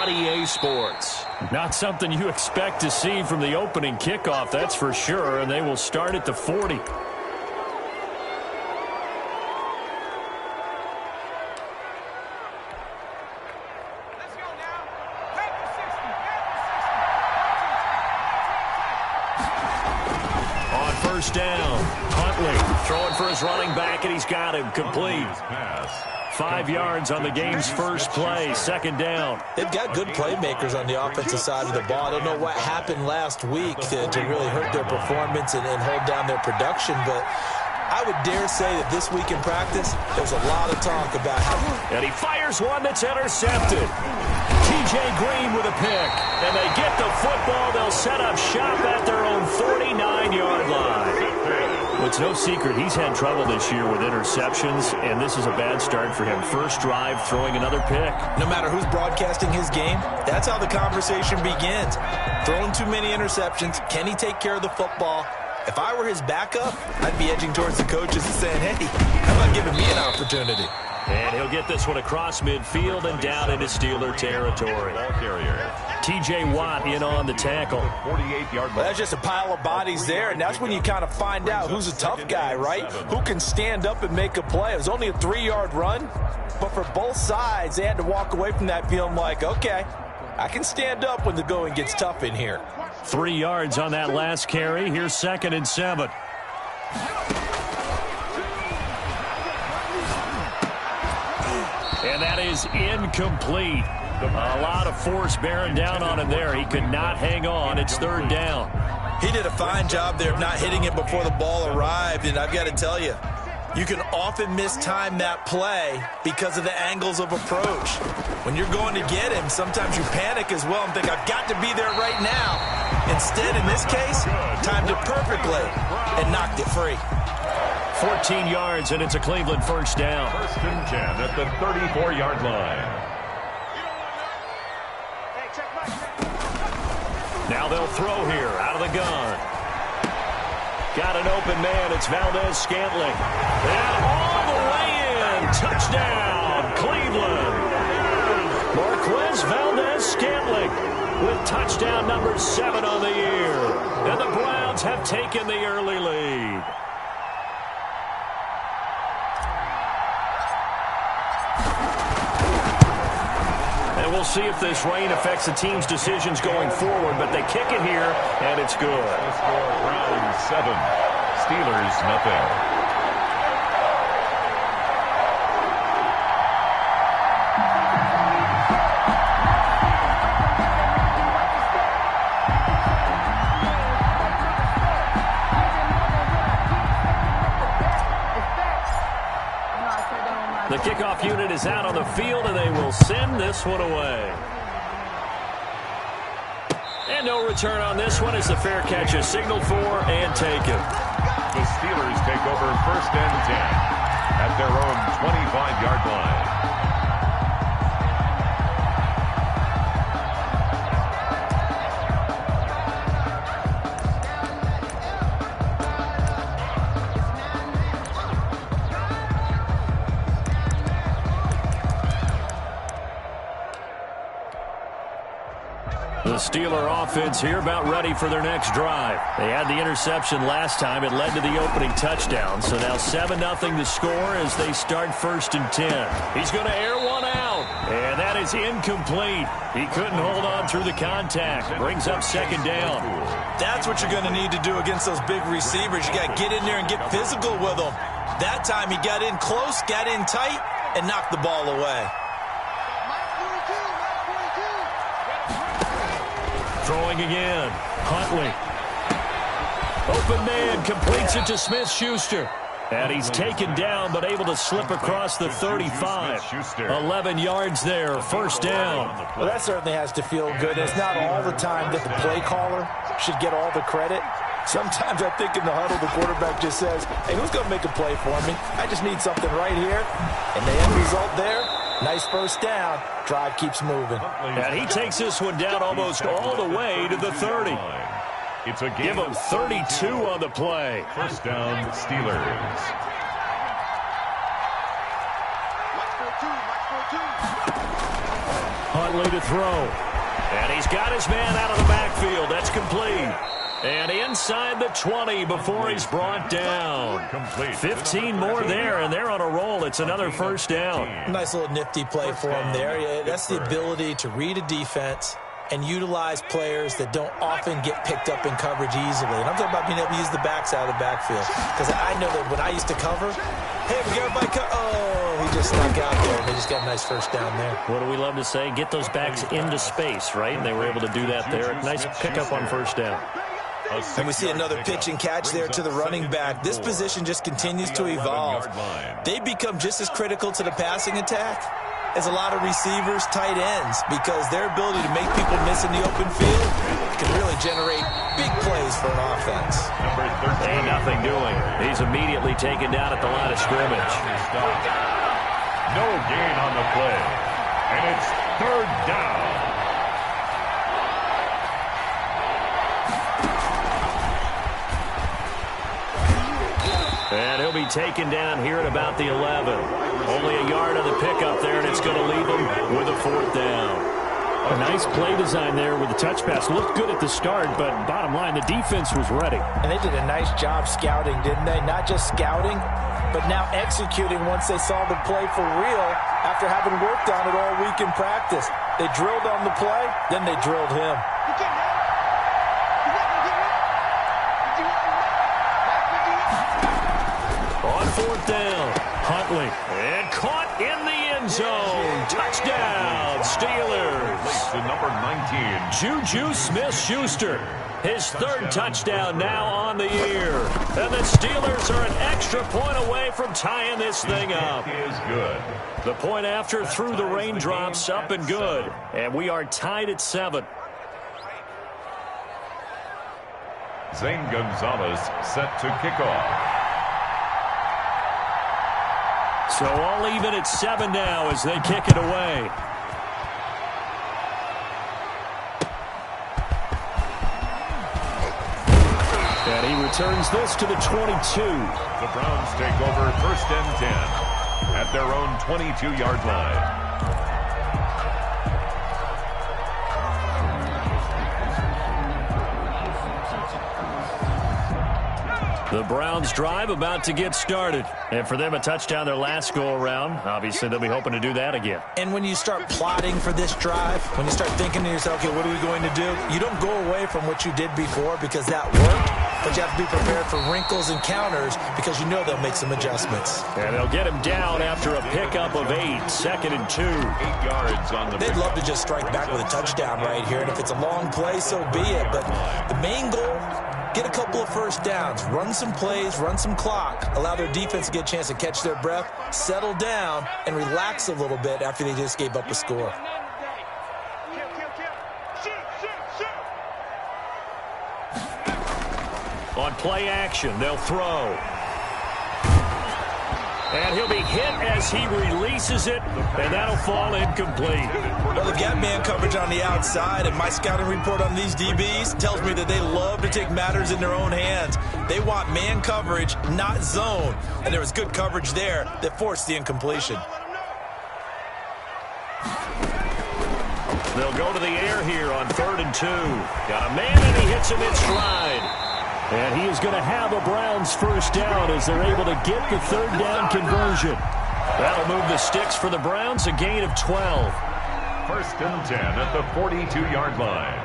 on EA Sports. Not something you expect to see from the opening kickoff, that's for sure, and they will start at the 40. On first down, Huntley throwing for his running back, and he's got him complete. 5 yards on the game's first play, second down. They've got good playmakers on the offensive side of the ball. I don't know what happened last week to really hurt their performance and hold down their production, but I would dare say that this week in practice, there's a lot of talk about how... And he fires one that's intercepted. T.J. Green with a pick. And they get the football. They'll set up shop at their own 49-yard line. Well, it's no secret he's had trouble this year with interceptions, and this is a bad start for him. First drive, throwing another pick. No matter who's broadcasting his game, that's how the conversation begins. Throwing too many interceptions. Can he take care of the football? If I were his backup, I'd be edging towards the coaches and saying, hey, how about giving me an opportunity? And he'll get this one across midfield and down into Steeler territory. T.J. Watt in on the tackle. 48-yard. Well, that's just a pile of bodies there, and that's when you kind of find out who's a tough guy, right? Who can stand up and make a play. It was only a 3-yard run, but for both sides, they had to walk away from that feeling like, okay, I can stand up when the going gets tough in here. 3 yards on that last carry. Here's 2nd and 7. And that is incomplete. A lot of force bearing down on him there. He could not hang on. It's 3rd down. He did a fine job there of not hitting it before the ball arrived, and I've got to tell you, you can often mistime that play because of the angles of approach. When you're going to get him, sometimes you panic as well and think, I've got to be there right now. Instead, in this case, timed it perfectly and knocked it free. 14 yards, and it's a Cleveland first down. 1st and 10 at the 34-yard line. Now they'll throw here out of the gun. Got an open man. It's Valdez-Scantling. And all the way in. Touchdown, Cleveland. Marquez Valdez-Scantling with touchdown number 7 on the year. And the Browns have taken the early lead. And we'll see if this rain affects the team's decisions going forward, but they kick it here, and it's good. Browns 7, Steelers nothing. The kickoff unit is out on the field, and they will send this one away. And no return on this one as the fair catch is signaled for and taken. The Steelers take over 1st and 10 at their own 25-yard line. The Steeler offense here about ready for their next drive. They had the interception last time. It led to the opening touchdown. So now 7-0 the score as they start 1st and 10. He's going to air one out. And that is incomplete. He couldn't hold on through the contact. Brings up 2nd down. That's what you're going to need to do against those big receivers. You got to get in there and get physical with them. That time he got in close, got in tight, and knocked the ball away. Throwing again. Huntley. Open man completes it to Smith-Schuster. And he's taken down but able to slip across the 35. 11 yards there. 1st down. Well, that certainly has to feel good. It's not all the time that the play caller should get all the credit. Sometimes I think in the huddle the quarterback just says, hey, who's going to make a play for me? I just need something right here. And the end result there, nice 1st down. Drive keeps moving. And he takes this one down almost all the way to the 30. It's a Give him 32 on the play. 1st down, Steelers. quietly to throw. And he's got his man out of the backfield. That's complete. And inside the 20 before he's brought down. 15 more there, and they're on a roll. It's another first down. Nice little nifty play for him there. Yeah, that's the ability to read a defense and utilize players that don't often get picked up in coverage easily. And I'm talking about being able to use the backs out of the backfield. Because I know that when I used to cover, hey, we got everybody he just snuck out there, and they just got a nice first down there. What do we love to say? Get those backs into space, right? And they were able to do that there. Nice pickup on first down. And we see another pitch and catch there to the running back. This position just continues to evolve. They become just as critical to the passing attack as a lot of receivers, tight ends, because their ability to make people miss in the open field can really generate big plays for an offense. Ain't nothing doing. He's immediately taken down at the line of scrimmage. No gain on the play. And it's third down. And he'll be taken down here at about the 11. Only a yard on the pickup there, and it's going to leave him with a fourth down. A nice play design there with the touch pass. Looked good at the start, but bottom line, the defense was ready. And they did a nice job scouting, didn't they? Not just scouting, but now executing once they saw the play for real after having worked on it all week in practice. They drilled on the play, then they drilled him. On fourth down, Huntley. And caught in the end zone. Touchdown, Steelers. To number 19. Juju Smith-Schuster. His third touchdown now on the year. And the Steelers are an extra point away from tying this thing up. Is good. The point after through the raindrops, up and good. And we are tied at 7. Zane Gonzalez set to kick off. So all even at 7 now as they kick it away. And he returns this to the 22. The Browns take over first and 10 at their own 22-yard line. The Browns drive about to get started. And for them, a touchdown their last go-around. Obviously, they'll be hoping to do that again. And when you start plotting for this drive, when you start thinking to yourself, okay, what are we going to do? You don't go away from what you did before because that worked, but you have to be prepared for wrinkles and counters because you know they'll make some adjustments. And they'll get him down after a pickup of 8, 2nd and 2. 8 yards on the They'd love to just strike back with a touchdown right here, and if it's a long play, so be it. But the main goal, get a couple of first downs, run some plays, run some clock, allow their defense to get a chance to catch their breath, settle down, and relax a little bit after they just gave up a score. On play action, they'll throw. And he'll be hit as he releases it, and that'll fall incomplete. Well, they've got man coverage on the outside, and my scouting report on these DBs tells me that they love to take matters in their own hands. They want man coverage, not zone. And there was good coverage there that forced the incompletion. They'll go to the air here on 3rd and 2. Got a man, and he hits him in stride. And he is going to have a Browns first down as they're able to get the 3rd down conversion. That'll move the sticks for the Browns, a gain of 12. First and 10 at the 42-yard line.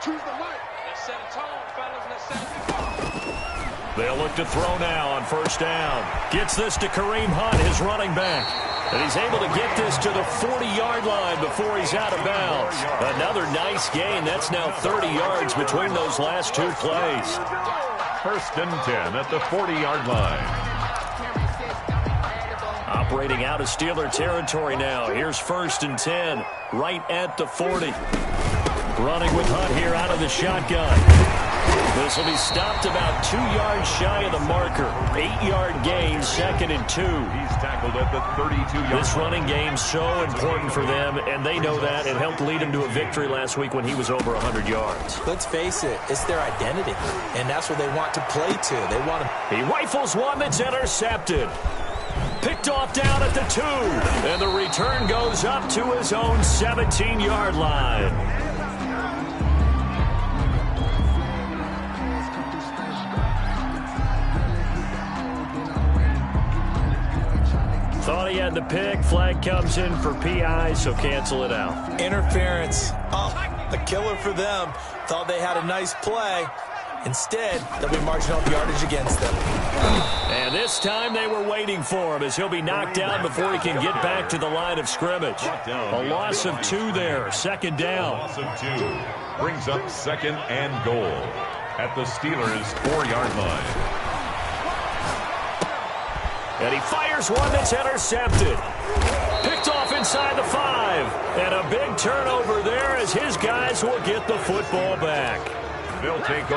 Choose the mic. Let's set a tone, fellas. Let's set a They'll look to throw now on first down. Gets this to Kareem Hunt, his running back. And he's able to get this to the 40-yard line before he's out of bounds. Another nice gain. That's now 30 yards between those last 2 plays. First and 10 at the 40-yard line. Operating out of Steeler territory now. Here's 1st and 10, right at the 40. Running with Hunt here out of the shotgun. This will be stopped about 2 yards shy of the marker. 8-yard gain, 2nd and 2. He's tackled at the 32-yard line. This running game's so important for them, and they know that. It helped lead him to a victory last week when he was over 100 yards. Let's face it, it's their identity, and that's what they want to play to. They want to. He rifles one that's intercepted. Picked off down at the 2. And the return goes up to his own 17-yard line. Thought he had the pick. Flag comes in for PI, so cancel it out. Interference. Oh, a killer for them. Thought they had a nice play. Instead, they'll be marginal yardage against them. And this time they were waiting for him as he'll be knocked down before he can get back to the line of scrimmage. A loss of 2 there. Second down. Loss of 2 brings up second and goal at the Steelers' 4-yard line. And he fires one that's intercepted. Picked off inside the 5. And a big turnover there as his guys will get the football back.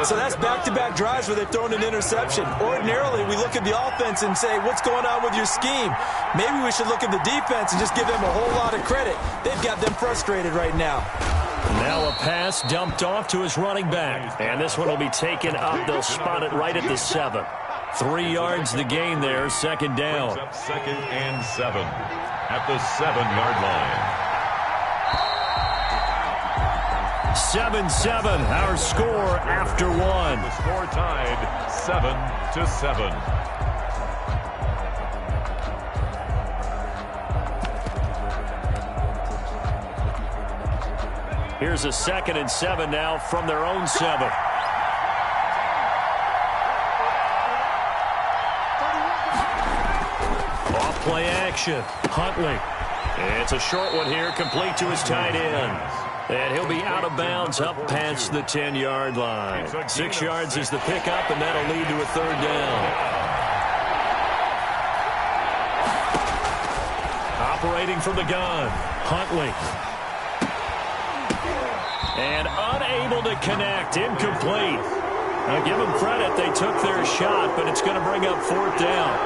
So that's back-to-back drives where they've thrown an interception. Ordinarily, we look at the offense and say, what's going on with your scheme? Maybe we should look at the defense and just give them a whole lot of credit. They've got them frustrated right now. Now a pass dumped off to his running back. And this one will be taken up. They'll spot it right at the 7. 3 yards the gain there, second down. Up second and 7 at the 7-yard line. 7-7, our score after 1. The score tied 7-7. Here's a 2nd and 7 now from their own 7. Play action. Huntley. It's a short one here, complete to his tight end. And he'll be out of bounds up past the 10-yard line. 6 yards is the pickup, and that'll lead to a 3rd down. Operating from the gun. Huntley. And unable to connect. Incomplete. Now give them credit. They took their shot, but it's going to bring up 4th down.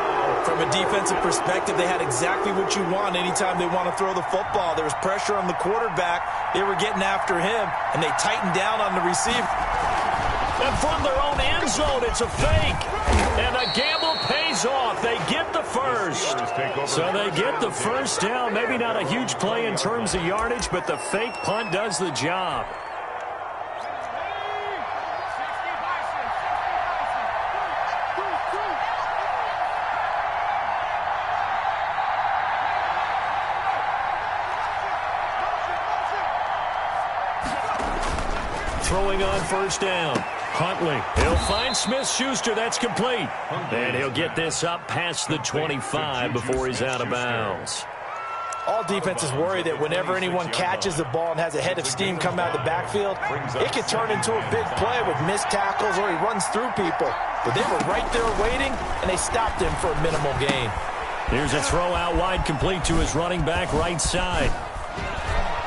From a defensive perspective, they had exactly what you want anytime they want to throw the football. There was pressure on the quarterback. They were getting after him, and they tightened down on the receiver. And from their own end zone, it's a fake. And the gamble pays off. They get the first. So they get the first down. Maybe not a huge play in terms of yardage, but the fake punt does the job. Throwing on first down. Huntley. He'll find Smith-Schuster. That's complete. And he'll get this up past the 25 before he's out of bounds. All defenses worry that whenever anyone catches the ball and has a head of steam come out of the backfield, it can turn into a big play with missed tackles or he runs through people. But they were right there waiting, and they stopped him for a minimal gain. Here's a throw out wide complete to his running back right side.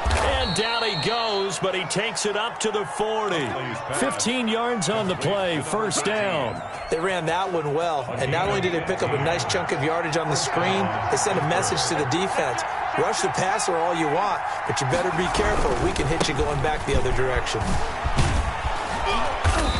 And down he goes, but he takes it up to the 40. 15 yards on the play, first down. They ran that one well, and not only did they pick up a nice chunk of yardage on the screen, they sent a message to the defense. Rush the passer all you want, but you better be careful. We can hit you going back the other direction.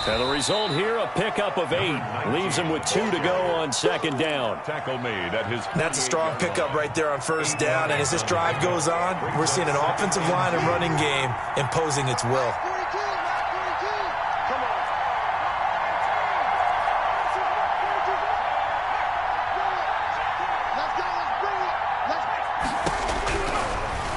And the result here, a pickup of 8. Leaves him with 2 to go on second down. Tackle made at his. That's a strong pickup right there on first down. And as this drive goes on, we're seeing an offensive line and running game imposing its will.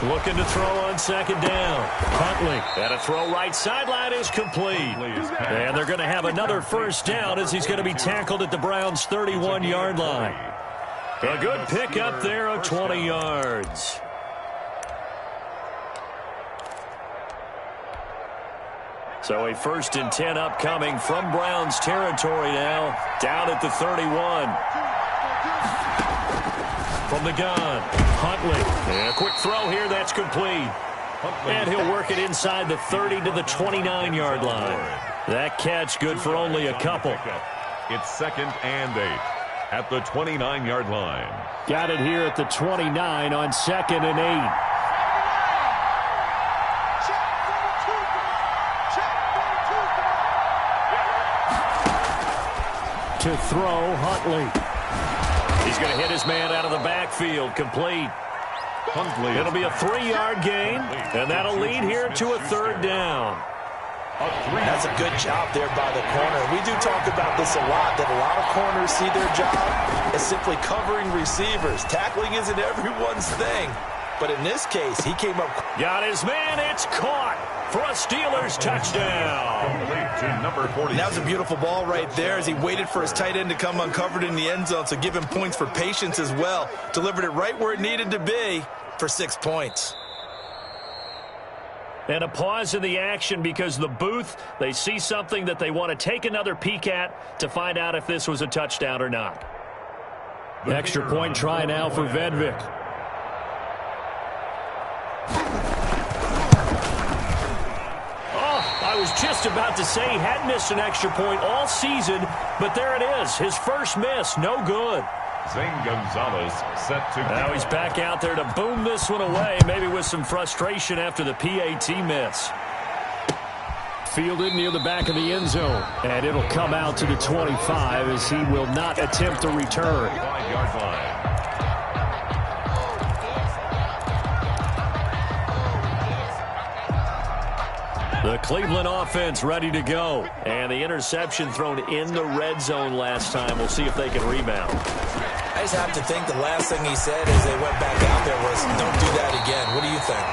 Looking to throw on second down. Huntley. And a throw right sideline is complete. And they're going to have another first down as he's going to be tackled at the Browns' 31-yard line. A good pickup there of 20 yards. So a 1st and 10 upcoming from Browns territory now. Down at the 31. From the gun, Huntley. And a quick throw here, that's complete. And he'll work it inside the 30 to the 29-yard line. That catch good for only a couple. It's 2nd and 8 at the 29-yard line. Got it here at the 29 on 2nd and 8. To throw, Huntley. He's going to hit his man out of the backfield. Complete. It'll be a 3-yard gain, and that'll lead here to a 3rd down. That's a good job there by the corner. We do talk about this a lot, that a lot of corners see their job as simply covering receivers. Tackling isn't everyone's thing. But in this case, he came up. Got his man. It's caught for a Steelers touchdown. That was a beautiful ball right there as he waited for his tight end to come uncovered in the end zone. So give him points for patience as well. Delivered it right where it needed to be for 6 points. And a pause in the action because the booth, they see something that they want to take another peek at to find out if this was a touchdown or not. Extra point try now for Vedvik. I was just about to say he had missed an extra point all season, but there it is. His first miss, no good. Zane Gonzalez set to Now he's back out there to boom this one away, maybe with some frustration after the PAT miss. Fielded near the back of the end zone, and it'll come out to the 25 as he will not attempt to return. 5-yard line. The Cleveland offense ready to go. And the interception thrown in the red zone last time. We'll see if they can rebound. I just have to think the last thing he said as they went back out there was, don't do that again. What do you think?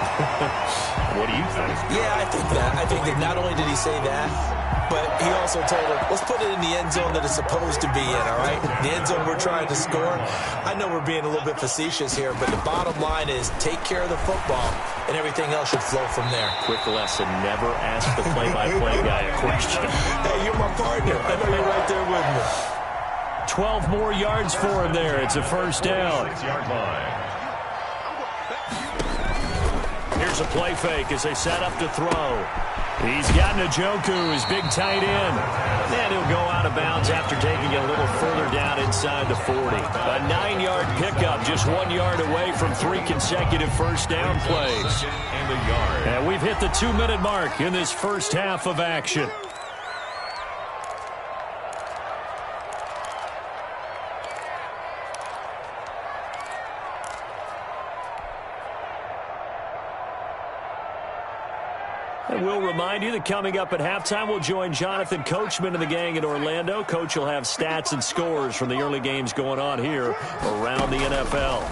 What do you think? Yeah, I think that. I think that not only did he say that, but he also told him, let's put it in the end zone that it's supposed to be in, all right? The end zone we're trying to score. I know we're being a little bit facetious here, but the bottom line is take care of the football, and everything else should flow from there. Quick lesson, never ask the play-by-play guy a question. Hey, you're my partner. I know you're right there with me. 12 more yards for him there. It's a first down. 6-yard line. Here's a play fake as they set up to throw. He's got Njoku, his big tight end. And he'll go out of bounds after taking it a little further down inside the 40. A 9-yard pickup, just 1 yard away from 3 consecutive first down plays. And a yard. And we've hit the 2-minute mark in this first half of action. And we'll remind you that coming up at halftime, we'll join Jonathan Coachman and the gang in Orlando. Coach will have stats and scores from the early games going on here around the NFL.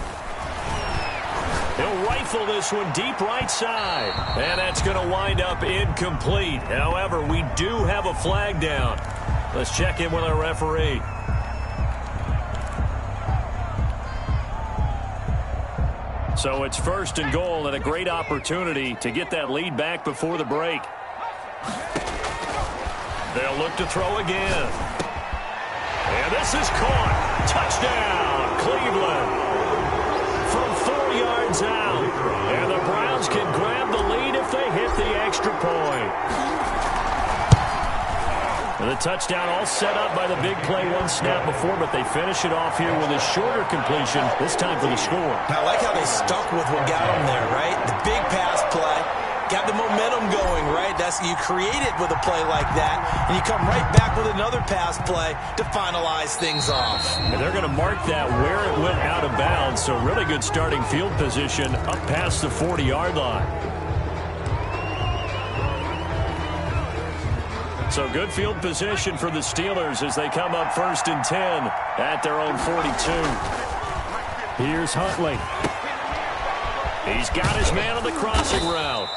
He'll rifle this one deep right side. And that's going to wind up incomplete. However, we do have a flag down. Let's check in with our referee. So it's 1st and goal and a great opportunity to get that lead back before the break. They'll look to throw again. And this is caught. Touchdown, Cleveland. From 4 yards out. And the Browns can grab the lead if they hit the extra point. And the touchdown all set up by the big play one snap before, but they finish it off here with a shorter completion, this time for the score. I like how they stuck with what got them there, right? The big pass play, got the momentum going, right? That's you create it with a play like that, and you come right back with another pass play to finalize things off. And they're going to mark that where it went out of bounds, so really good starting field position up past the 40-yard line. So good field position for the Steelers as they come up 1st and 10 at their own 42. Here's Huntley. He's got his man on the crossing route.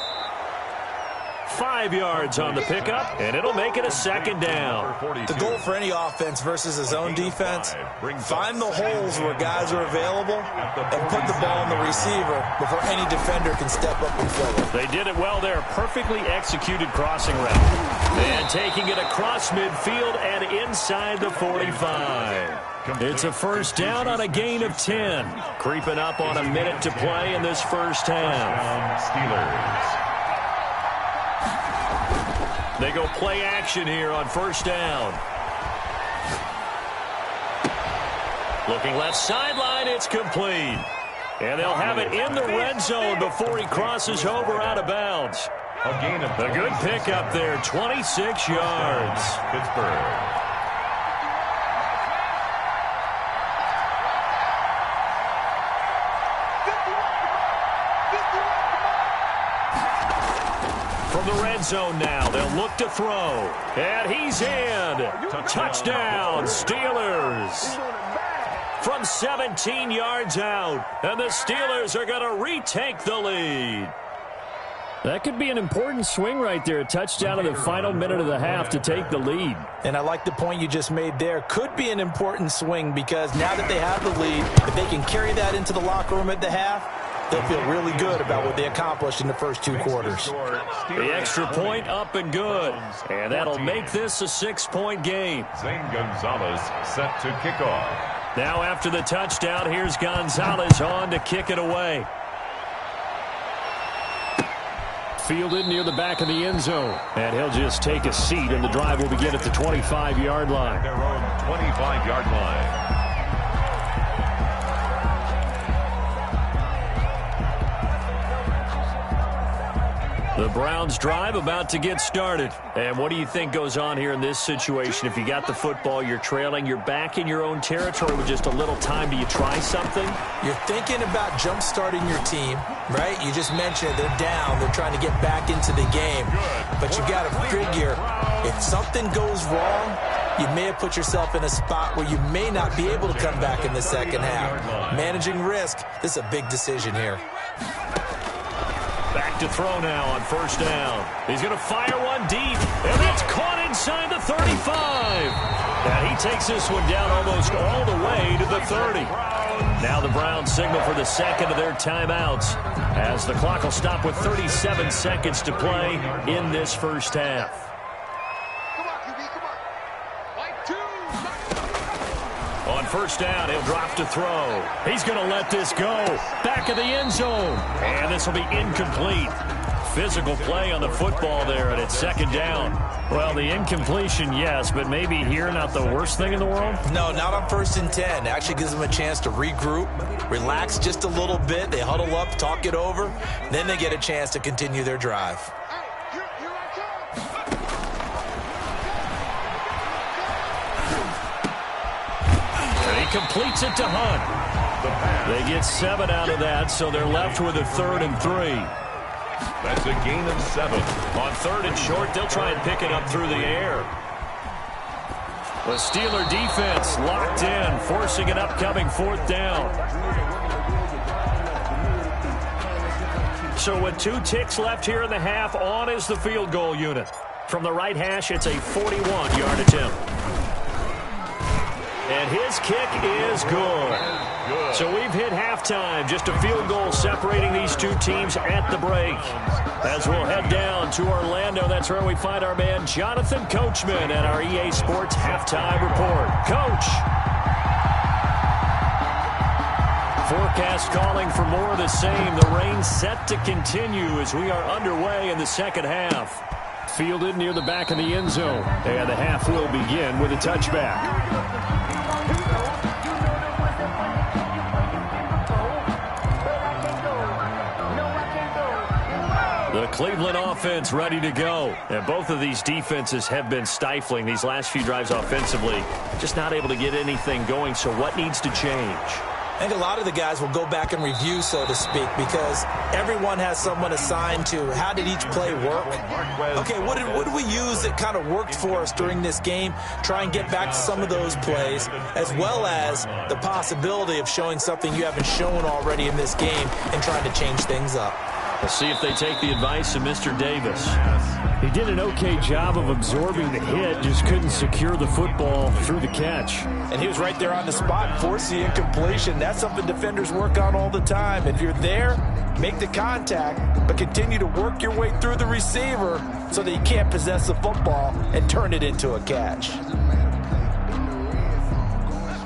5 yards on the pickup, and it'll make it a 2nd down. The goal for any offense versus his own defense, find the holes where guys are available and put the ball on the receiver before any defender can step up and fill it. They did it well there. Perfectly executed crossing route. And taking it across midfield and inside the 45. It's a first down on a gain of 10. Creeping up on a minute to play in this first half. Steelers. They go play action here on 1st down. Looking left sideline, it's complete. And they'll have it in the red zone before he crosses over out of bounds. A gain of a good pickup there, 26 yards. Pittsburgh. the red zone now. They'll look to throw. And he's in. Touchdown, Steelers. From 17 yards out. And the Steelers are going to retake the lead. That could be an important swing right there. A touchdown in the final minute of the half to take the lead. And I like the point you just made there. Could be an important swing because now that they have the lead, if they can carry that into the locker room at the half, they'll feel really good about what they accomplished in the first 2 quarters. The extra point up and good. And that'll make this a 6-point game. Zane Gonzalez set to kick off. Now after the touchdown, here's Gonzalez on to kick it away. Fielded near the back of the end zone. And he'll just take a seat, and the drive will begin at the 25-yard line. Their own 25-yard line. The Browns drive about to get started. And what do you think goes on here in this situation? If you got the football, you're trailing, you're back in your own territory with just a little time. Do you try something? You're thinking about jump-starting your team, right? You just mentioned they're down. They're trying to get back into the game. But you got to figure if something goes wrong, you may have put yourself in a spot where you may not be able to come back in the second half. Managing risk, this is a big decision here. Back to throw now on first down. He's going to fire one deep, and that's caught inside the 35. And he takes this one down almost all the way to the 30. Now the Browns signal for the second of their timeouts as the clock will stop with 37 seconds to play in this first half. Come on, QB, come on. Like 2. On first down, he'll drop to throw. He's going to let this go. Back of the end zone. And this will be incomplete. Physical play on the football there, and it's second down. Well, the incompletion, yes, but maybe here not the worst thing in the world? No, not on 1st and 10. It actually gives them a chance to regroup, relax just a little bit. They huddle up, talk it over. Then they get a chance to continue their drive. Hey, here I come. And he completes it to Hunt. They get 7 out of that, so they're left with a 3rd and 3. That's a gain of 7. On 3rd and short, they'll try and pick it up through the air. The Steeler defense locked in, forcing an upcoming 4th down. So with 2 ticks left here in the half, on is the field goal unit. From the right hash, it's a 41-yard attempt. And his kick is good. So we've hit halftime. Just a field goal separating these 2 teams at the break. As we'll head down to Orlando, that's where we find our man Jonathan Coachman at our EA Sports Halftime Report. Coach. Forecast calling for more of the same. The rain set to continue as we are underway in the second half. Fielded near the back of the end zone. And the half will begin with a touchback. The Cleveland offense ready to go. And both of these defenses have been stifling these last few drives offensively. Just not able to get anything going, so what needs to change? I think a lot of the guys will go back and review, so to speak, because everyone has someone assigned to how did each play work. Okay, what did we use that kind of worked for us during this game? Try and get back to some of those plays, as well as the possibility of showing something you haven't shown already in this game and trying to change things up. We'll see if they take the advice of Mr. Davis. He did an okay job of absorbing the hit, just couldn't secure the football through the catch. And he was right there on the spot, force the incompletion. That's something defenders work on all the time. If you're there, make the contact, but continue to work your way through the receiver so that you can't possess the football and turn it into a catch.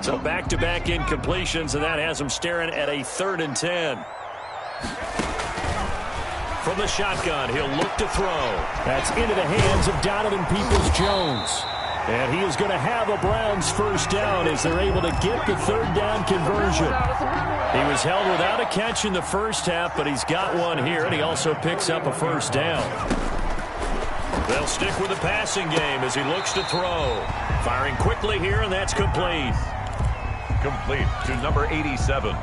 So back-to-back incompletions, and that has them staring at a 3rd and 10. From the shotgun, he'll look to throw. That's into the hands of Donovan Peoples-Jones. And he is going to have a Browns first down as they're able to get the 3rd down conversion. He was held without a catch in the first half, but he's got one here, and he also picks up a first down. They'll stick with the passing game as he looks to throw. Firing quickly here, and that's complete. Complete to number 87.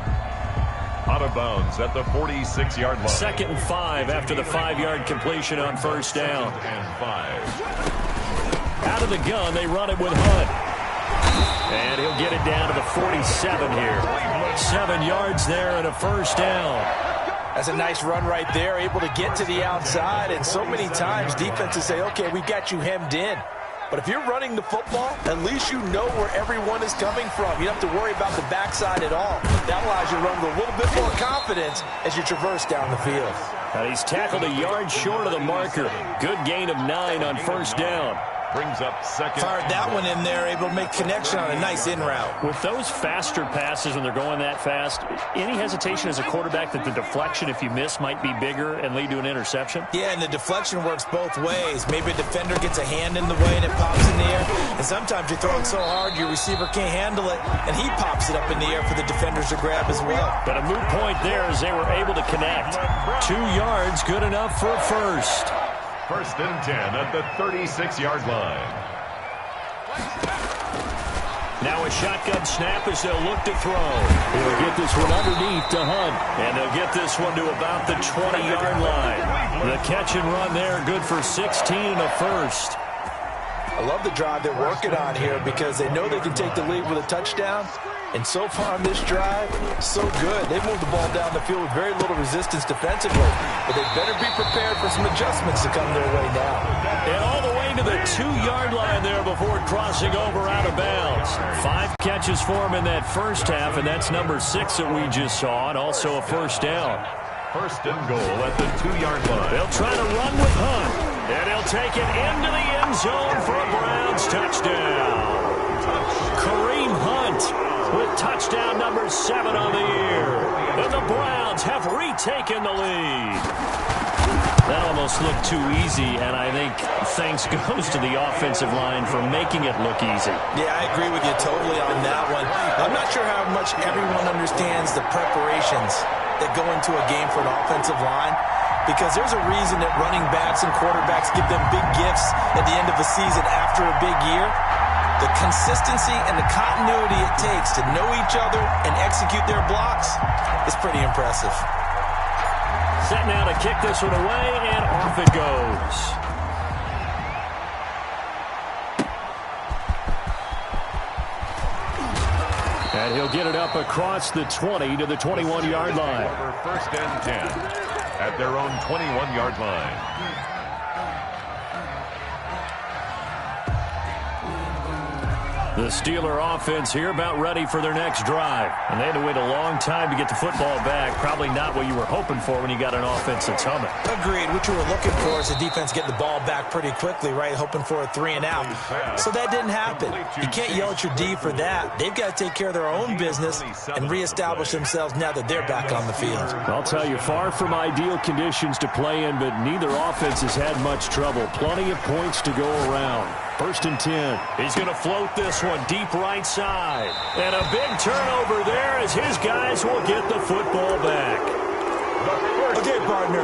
Out of bounds at the 46-yard line. 2nd and 5 after the 5-yard completion on first down. And 5. Out of the gun, they run it with Hunt. And he'll get it down to the 47 here. 7 yards there and a first down. That's a nice run right there, able to get to the outside. And so many times defenses say, okay, we've got you hemmed in. But if you're running the football, at least you know where everyone is coming from. You don't have to worry about the backside at all. That allows you to run with a little bit more confidence as you traverse down the field. And he's tackled a yard short of the marker. Good gain of 9 on first down. Brings up second. Fired that one in there, able to make connection on a nice in route. With those faster passes when they're going that fast, any hesitation as a quarterback that the deflection, if you miss, might be bigger and lead to an interception? Yeah, and the deflection works both ways. Maybe a defender gets a hand in the way and it pops in the air. And sometimes you throw it so hard your receiver can't handle it, and he pops it up in the air for the defenders to grab as well. But a moot point there as they were able to connect. 2 yards, good enough for a first. 1st and 10 at the 36-yard line. Now a shotgun snap as they'll look to throw. He'll get this one underneath to Hunt. And they'll get this one to about the 20-yard line. The catch and run there, good for 16 and a first. I love the drive they're working on here because they know they can take the lead with a touchdown. And so far on this drive, so good. They've moved the ball down the field with very little resistance defensively. But they better be prepared for some adjustments to come their way now. And all the way to the 2-yard line there before crossing over out of bounds. 5 catches for him in that first half, and that's number 6 that we just saw, and also a first down. 1st and goal at the 2-yard line. They'll try to run with Hunt, and he'll take it into the end zone for a Browns touchdown. Kareem Hunt with touchdown number 7 on the year. And the Browns have retaken the lead. That almost looked too easy, and I think thanks goes to the offensive line for making it look easy. Yeah, I agree with you totally on that one. I'm not sure how much everyone understands the preparations that go into a game for an offensive line, because there's a reason that running backs and quarterbacks give them big gifts at the end of the season after a big year. The consistency and the continuity it takes to know each other and execute their blocks is pretty impressive. Set now to kick this one away, and off it goes. And he'll get it up across the 20 to the 21-yard line. Over 1st and 10 at their own 21-yard line. The Steeler offense here about ready for their next drive. And they had to wait a long time to get the football back. Probably not what you were hoping for when you got an offense that's humming. Agreed. What you were looking for is the defense getting the ball back pretty quickly, right? Hoping for a 3 and out. So that didn't happen. You can't yell at your D for that. They've got to take care of their own business and reestablish themselves now that they're back on the field. I'll tell you, far from ideal conditions to play in, but neither offense has had much trouble. Plenty of points to go around. 1st and 10. He's going to float this one deep right side. And a big turnover there as his guys will get the football back. Okay, partner,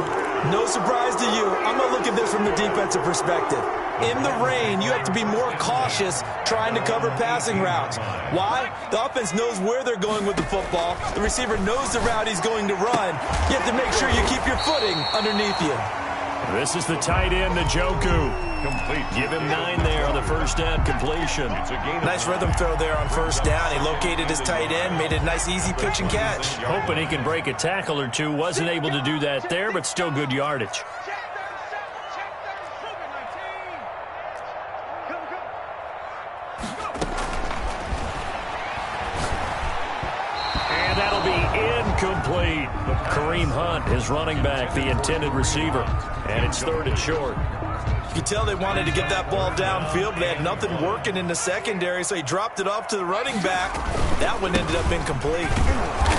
no surprise to you. I'm going to look at this from the defensive perspective. In the rain, you have to be more cautious trying to cover passing routes. Why? The offense knows where they're going with the football. The receiver knows the route he's going to run. You have to make sure you keep your footing underneath you. This is the tight end, Njoku. Complete. Give him 9 there on the first down completion. Nice rhythm throw there on first down. He located his tight end, made it a nice easy pitch and catch. Hoping he can break a tackle or two. Wasn't able to do that there, but still good yardage. And that'll be incomplete. Kareem Hunt, his running back, the intended receiver. And it's 3rd and short. You could tell they wanted to get that ball downfield, but they had nothing working in the secondary, so he dropped it off to the running back. That one ended up incomplete.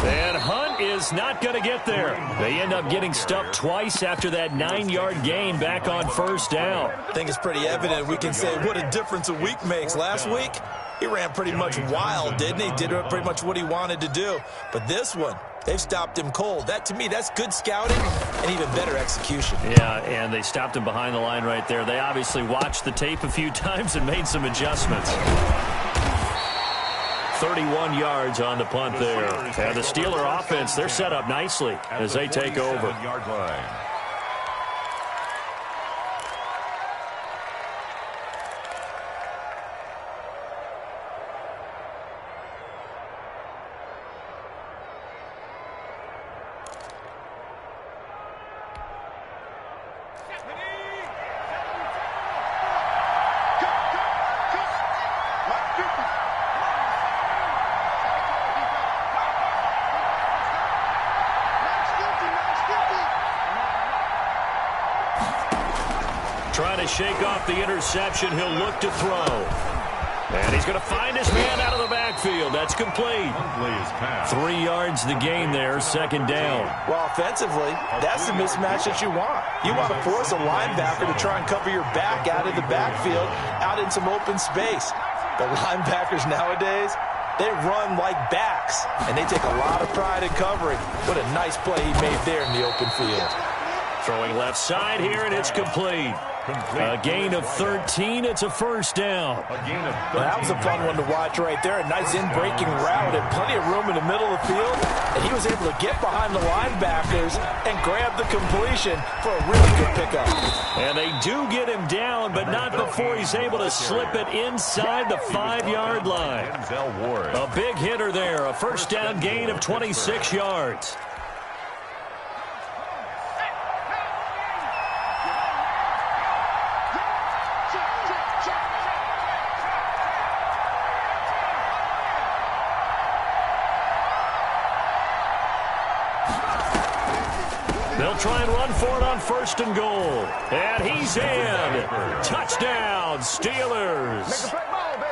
And Hunt is not going to get there. They end up getting stuffed twice after that 9-yard gain back on first down. I think it's pretty evident. We can say what a difference a week makes. Last week, he ran pretty much wild, didn't he? Did pretty much what he wanted to do. But this one, they've stopped him cold. That, to me, that's good scouting and even better execution. Yeah, and they stopped him behind the line right there. They obviously watched the tape a few times and made some adjustments. 31 yards on the punt there. And the Steeler offense, they're set up nicely as they take over. Yard line. Trying to shake off the interception. He'll look to throw. And he's going to find his man out of the backfield. That's complete. 3 yards the gain there, second down. Well, offensively, that's the mismatch that you want. You want to force a linebacker to try and cover your back out of the backfield, out in some open space. The linebackers nowadays, they run like backs, and they take a lot of pride in covering. What a nice play he made there in the open field. Throwing left side here, and it's complete. A gain of 13. It's a first down. Well, that was a fun one to watch right there. A nice in-breaking route and plenty of room in the middle of the field. And he was able to get behind the linebackers and grab the completion for a really good pickup. And they do get him down, but not before he's able to slip it inside the 5-yard line. A big hitter there. A first down gain of 26 yards. They'll try and run for it on first and goal. And he's in. Touchdown, Steelers.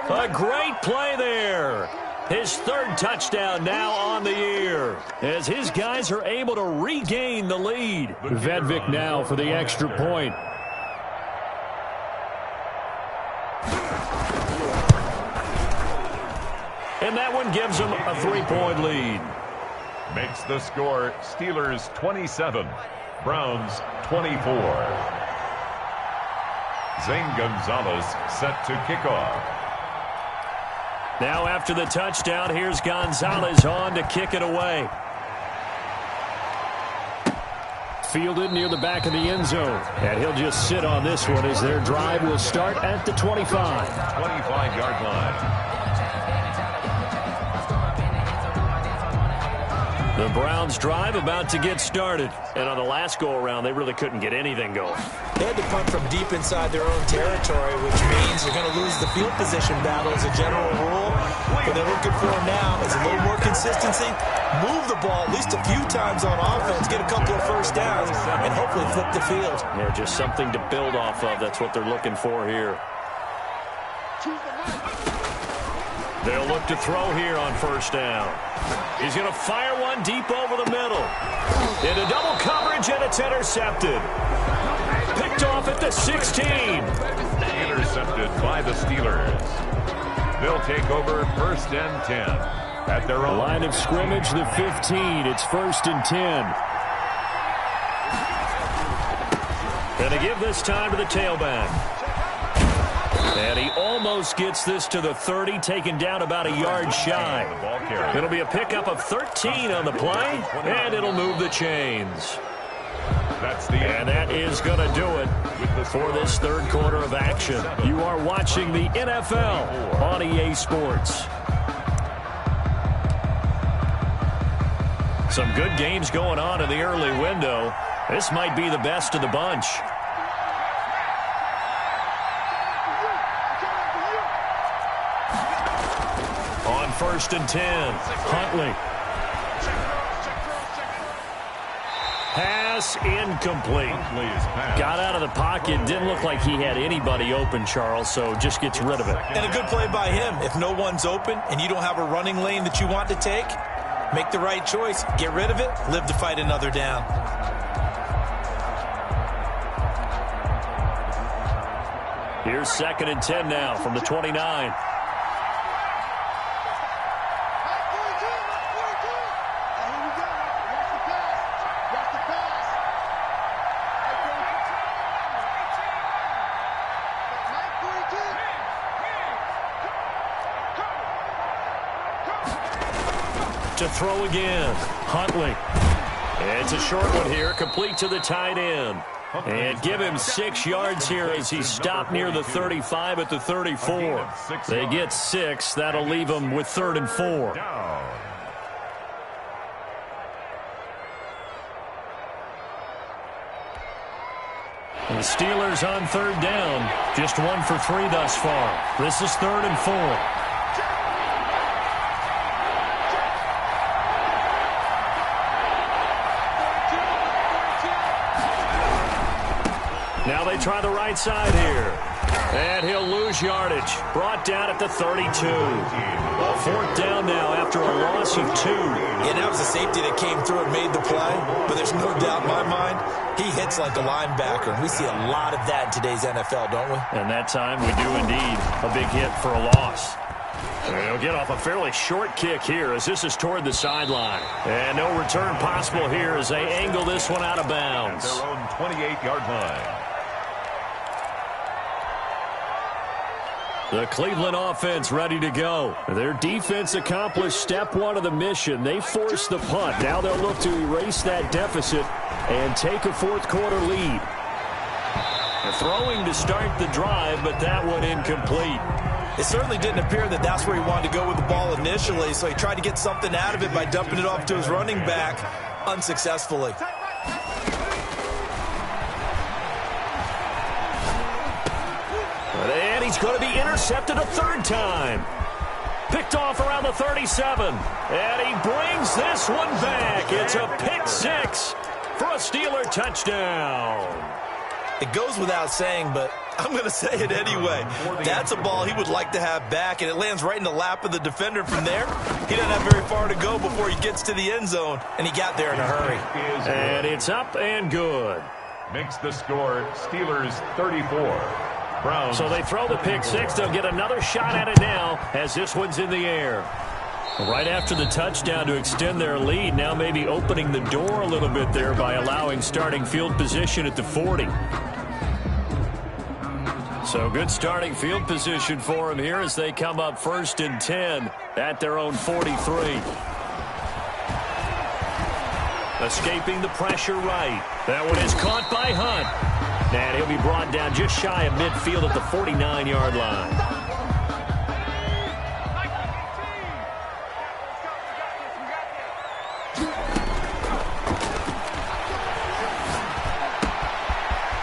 A great play there. His third touchdown now on the year as his guys are able to regain the lead. Vedvik now for the extra point. And that one gives them a 3-point lead. Makes the score Steelers 27, Browns 24. Zane Gonzalez set to kick off. Now after the touchdown, here's Gonzalez on to kick it away. Fielded near the back of the end zone. And he'll just sit on this one as their drive will start at the 25. 25-yard line. The Browns drive about to get started. And on the last go-around, they really couldn't get anything going. They had to punt from deep inside their own territory, which means they're going to lose the field position battle as a general rule. What they're looking for now is a little more consistency, move the ball at least a few times on offense, get a couple of first downs, and hopefully flip the field. Yeah, just something to build off of. That's what they're looking for here. They'll look to throw here on first down. He's going to fire one deep over the middle. Into double coverage, and it's intercepted. Picked off at the 16. Intercepted by the Steelers. They'll take over first and 10 at their own line of scrimmage, the 15. It's first and 10. Going to give this time to the tailback. And he almost gets this to the 30, taken down about a yard shy. It'll be a pickup of 13 on the play, and it'll move the chains. And that is going to do it for this third quarter of action. You are watching the NFL on EA Sports. Some good games going on in the early window. This might be the best of the bunch. On first and 10, Huntley. Pass incomplete. Got out of the pocket. Didn't look like he had anybody open, Charles, so just gets rid of it. And a good play by him. If no one's open and you don't have a running lane that you want to take, make the right choice. Get rid of it. Live to fight another down. Here's second and 10 now from the 29. To throw again. Huntley. It's a short one here, complete to the tight end. And give him 6 yards here as he stopped near the 35 at the 34. They get 6. That'll leave them with 3rd and 4. The Steelers on 3rd down. Just 1 for 3 thus far. This is 3rd and 4. Now they try the right side here. And he'll lose yardage. Brought down at the 32. A 4th down now after a loss of 2. Yeah, that was a safety that came through and made the play. But there's no doubt in my mind, he hits like a linebacker. And we see a lot of that in today's NFL, don't we? And that time we do indeed. A big hit for a loss. They'll get off a fairly short kick here as this is toward the sideline. And no return possible here as they angle this one out of bounds. At their own 28-yard line. The Cleveland offense ready to go. Their defense accomplished step 1 of the mission. They forced the punt. Now they'll look to erase that deficit and take a 4th quarter lead. Throwing to start the drive, but that one incomplete. It certainly didn't appear that that's where he wanted to go with the ball initially, so he tried to get something out of it by dumping it off to his running back unsuccessfully. And he's going to be intercepted a 3rd time. Picked off around the 37. And he brings this one back. It's a pick 6 for a Steeler touchdown. It goes without saying, but I'm going to say it anyway. That's a ball he would like to have back, and it lands right in the lap of the defender from there. He doesn't have very far to go before he gets to the end zone, and he got there in a hurry. And it's up and good. Makes the score Steelers 34. Browns. So they throw the pick 6. They'll get another shot at it now as this one's in the air. Right after the touchdown to extend their lead, now maybe opening the door a little bit there by allowing starting field position at the 40. So good starting field position for them here as they come up 1st and 10 at their own 43. Escaping the pressure right. That one is caught by Hunt. And he'll be brought down just shy of midfield at the 49-yard line.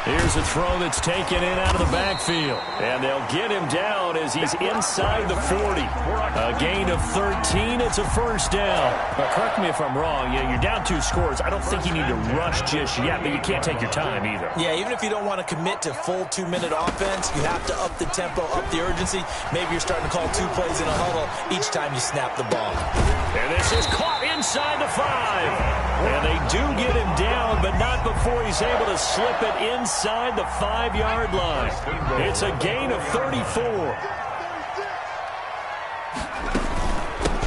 Here's a throw that's taken in out of the backfield. And they'll get him down as he's inside the 40. A gain of 13. It's a 1st down. But correct me if I'm wrong. You're down 2 scores. I don't think you need to rush just yet, but you can't take your time either. Yeah, even if you don't want to commit to full 2-minute offense, you have to up the tempo, up the urgency. Maybe you're starting to call 2 plays in a huddle each time you snap the ball. And this is caught inside the 5. And they do get him down, but not before he's able to slip it inside the 5-yard line. It's a gain of 34.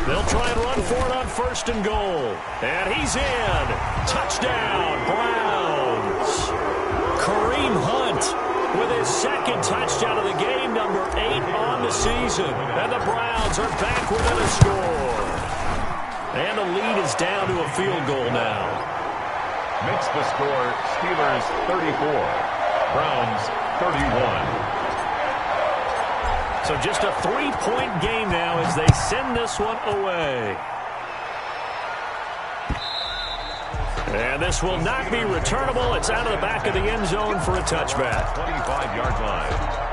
They'll try and run for it on 1st and goal. And he's in. Touchdown, Browns. Kareem Hunt with his 2nd touchdown of the game, number 8 on the season. And the Browns are back within a score. And the lead is down to a field goal now. Makes the score Steelers 34, Browns 31. So just a 3-point game now as they send this one away. And this will not be returnable. It's out of the back of the end zone for a touchback. 25-yard line.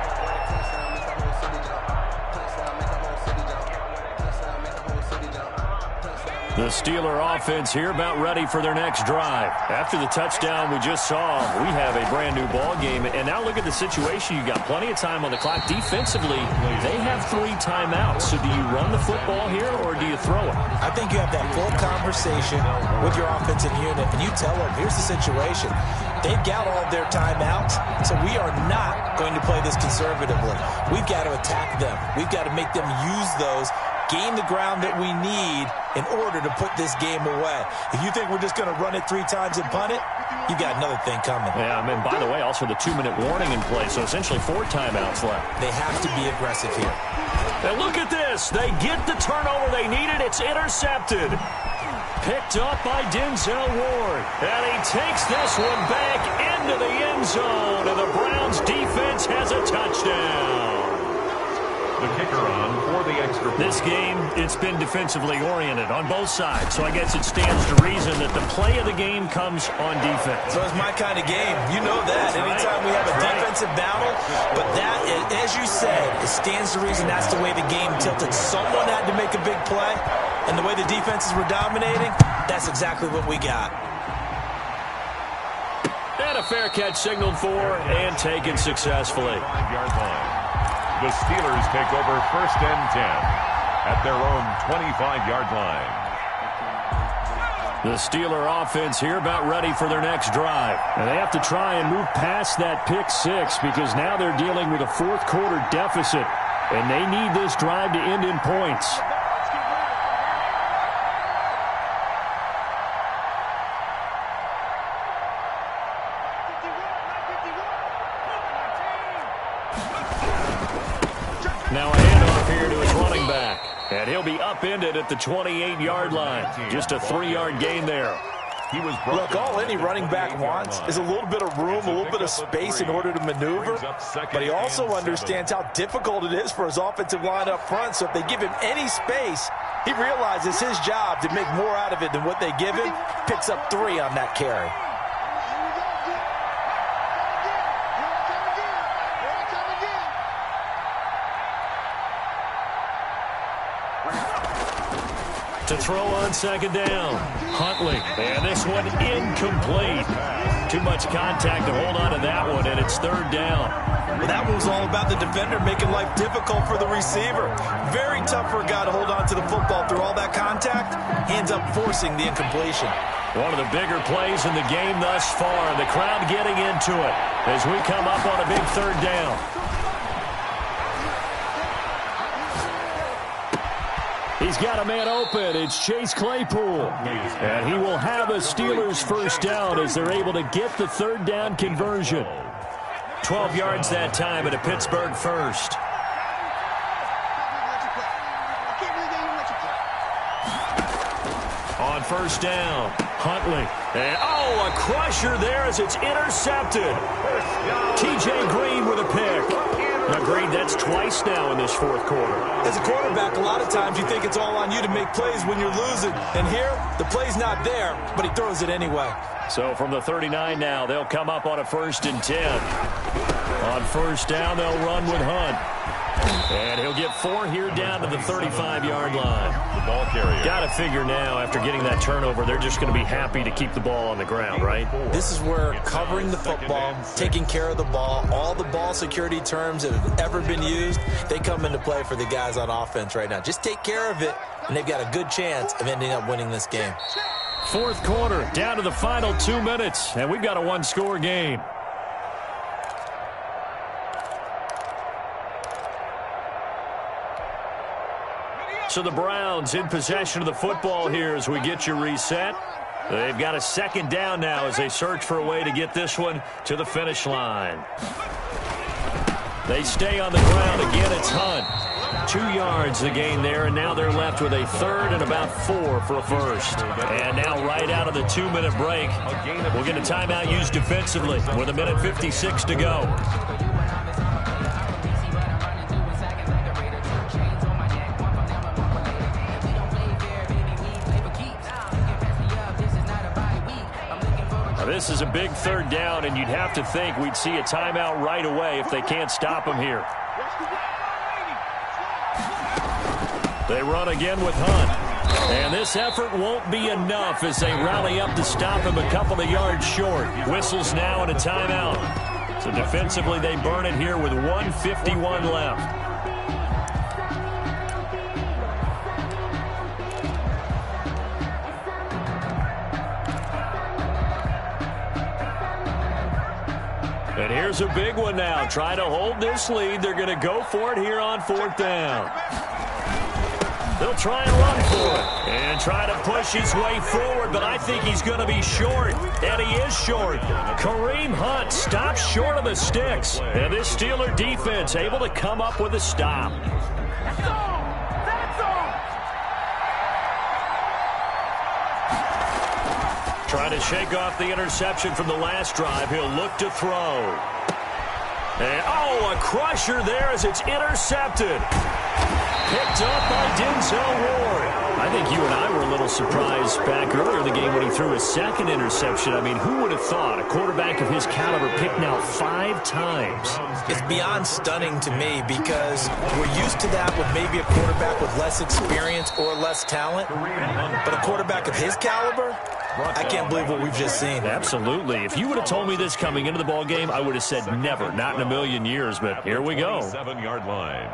The Steeler offense here about ready for their next drive. After the touchdown we just saw, we have a brand new ball game. And now look at the situation. You got plenty of time on the clock. Defensively, they have 3 timeouts. So do you run the football here or do you throw it? I think you have that full conversation with your offensive unit, and you tell them, here's the situation. They've got all of their timeouts, so we are not going to play this conservatively. We've got to attack them. We've got to make them use those, gain the ground that we need in order to put this game away. If you think we're just going to run it 3 times and punt it, you got another thing coming. Yeah, I mean, by the way, also the 2-minute warning in play, so essentially 4 timeouts left. They have to be aggressive here. And look at this. this. They get the turnover they needed. It's intercepted. Picked up by Denzel Ward. And he takes this one back into the end zone. And the Browns defense has a touchdown. The kicker on for the extra point. This game, it's been defensively oriented on both sides. So I guess it stands to reason that the play of the game comes on defense. So it's my kind of game. You know that. Anytime we have a defensive battle, but that, as you said, it stands to reason that's the way the game tilted. Someone had to make a big play, and the way the defenses were dominating, that's exactly what we got. And a fair catch signaled for and taken successfully. 5-yard line. The Steelers take over 1st and 10 at their own 25-yard line. The Steeler offense here about ready for their next drive. And they have to try and move past that pick six because now they're dealing with a fourth quarter deficit. And they need this drive to end in points. Now a handoff here to his running back. And he'll be upended at the 28-yard line. Just a 3-yard gain there. Look, all any running back wants is a little bit of room, a little bit of space in order to maneuver. But he also understands how difficult it is for his offensive line up front. So if they give him any space, he realizes his job to make more out of it than what they give him. Picks up 3 on that carry. To throw on second down. Huntley. And this one incomplete. Too much contact to hold on to that one, and it's 3rd down. Well, that was all about the defender making life difficult for the receiver. Very tough for a guy to hold on to the football through all that contact. He ends up forcing the incompletion. One of the bigger plays in the game thus far. The crowd getting into it as we come up on a big 3rd down. He's got a man open. It's Chase Claypool. And he will have a Steelers first down as they're able to get the 3rd down conversion. 12 yards that time at a Pittsburgh first. On 1st down, Huntley. And, a crusher there as it's intercepted. T.J. Green with a pick. Now, Green, that's twice now in this 4th quarter. As a quarterback, a lot of times you think it's all on you to make plays when you're losing. And here, the play's not there, but he throws it anyway. So from the 39 now, they'll come up on a 1st and 10. On 1st down, they'll run with Hunt. And he'll get 4 here down to the 35-yard line. The ball carrier. Got to figure now, after getting that turnover, they're just going to be happy to keep the ball on the ground, right? This is where covering the football, taking care of the ball, all the ball security terms that have ever been used, they come into play for the guys on offense right now. Just take care of it, and they've got a good chance of ending up winning this game. 4th quarter, down to the final 2 minutes, and we've got a 1-score game. So the Browns in possession of the football here as we get you reset. They've got a 2nd down now as they search for a way to get this one to the finish line. They stay on the ground again. It's Hunt. 2 yards the gain there, and now they're left with a 3rd and about 4 for a first. And now right out of the 2-minute break, we'll get a timeout used defensively with 1:56 to go. This is a big 3rd down, and you'd have to think we'd see a timeout right away if they can't stop him here. They run again with Hunt. And this effort won't be enough as they rally up to stop him a couple of yards short. Whistles now and a timeout. So defensively, they burn it here with 1:51 left. And here's a big one now. Trying to hold this lead. They're going to go for it here on 4th down. They'll try and run for it and try to push his way forward, but I think he's going to be short, and he is short. Kareem Hunt stops short of the sticks, and this Steeler defense able to come up with a stop. Trying to shake off the interception from the last drive. He'll look to throw. And, oh, a crusher there as it's intercepted. Picked up by Denzel Ward. I think you and I were a little surprised back earlier in the game when he threw his second interception. I mean, who would have thought a quarterback of his caliber picked now 5 times? It's beyond stunning to me because we're used to that with maybe a quarterback with less experience or less talent. But a quarterback of his caliber, I can't believe what we've just seen. Absolutely. If you would have told me this coming into the ball game, I would have said never, not in a million years. But here we go. 7-yard line.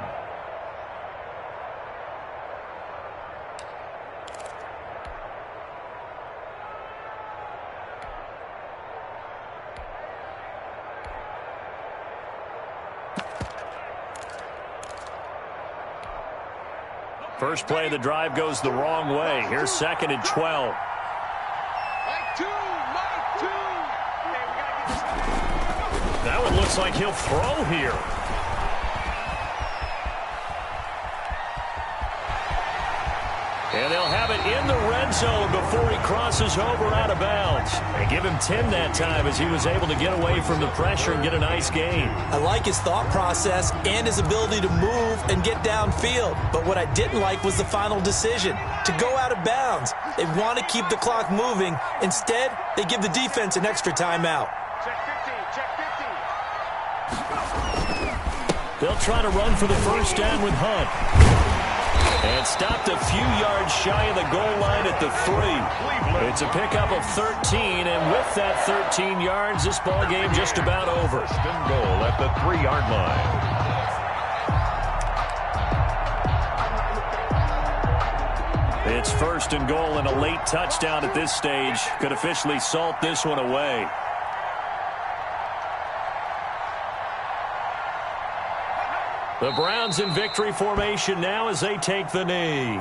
First play of the drive goes the wrong way. Here's 2nd and 12. That one looks like he'll throw here. And they'll have it in the red zone before he crosses over out of bounds. They give him 10 that time as he was able to get away from the pressure and get a nice gain. I like his thought process and his ability to move and get downfield. But what I didn't like was the final decision, to go out of bounds. They want to keep the clock moving. Instead, they give the defense an extra timeout. They'll try to run for the first down with Hunt. And stopped a few yards shy of the goal line at the 3. It's a pickup of 13, and with that 13 yards, this ball game just about over. First and goal at the 3-yard line. It's first and goal, and a late touchdown at this stage could officially salt this one away. The Browns in victory formation now as they take the knee.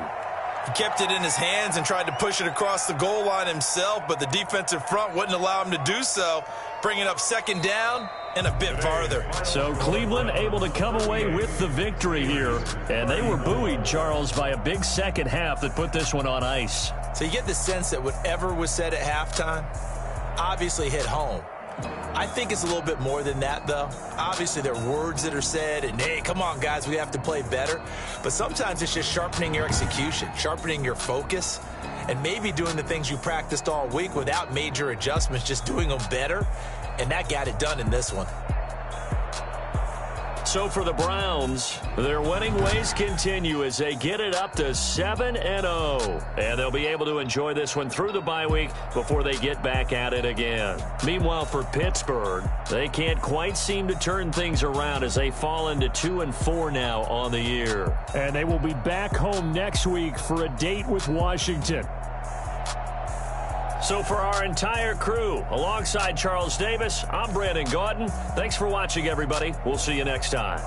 He kept it in his hands and tried to push it across the goal line himself, but the defensive front wouldn't allow him to do so, bringing up 2nd down and a bit farther. So Cleveland able to come away with the victory here, and they were buoyed, Charles, by a big second half that put this one on ice. So you get the sense that whatever was said at halftime obviously hit home. I think it's a little bit more than that, though. Obviously, there are words that are said, and, hey, come on, guys, we have to play better. But sometimes it's just sharpening your execution, sharpening your focus, and maybe doing the things you practiced all week without major adjustments, just doing them better. And that got it done in this one. So for the Browns, their winning ways continue as they get it up to 7-0. And they'll be able to enjoy this one through the bye week before they get back at it again. Meanwhile, for Pittsburgh, they can't quite seem to turn things around as they fall into 2-4 now on the year. And they will be back home next week for a date with Washington. So for our entire crew, alongside Charles Davis, I'm Brandon Gaudin. Thanks for watching, everybody. We'll see you next time.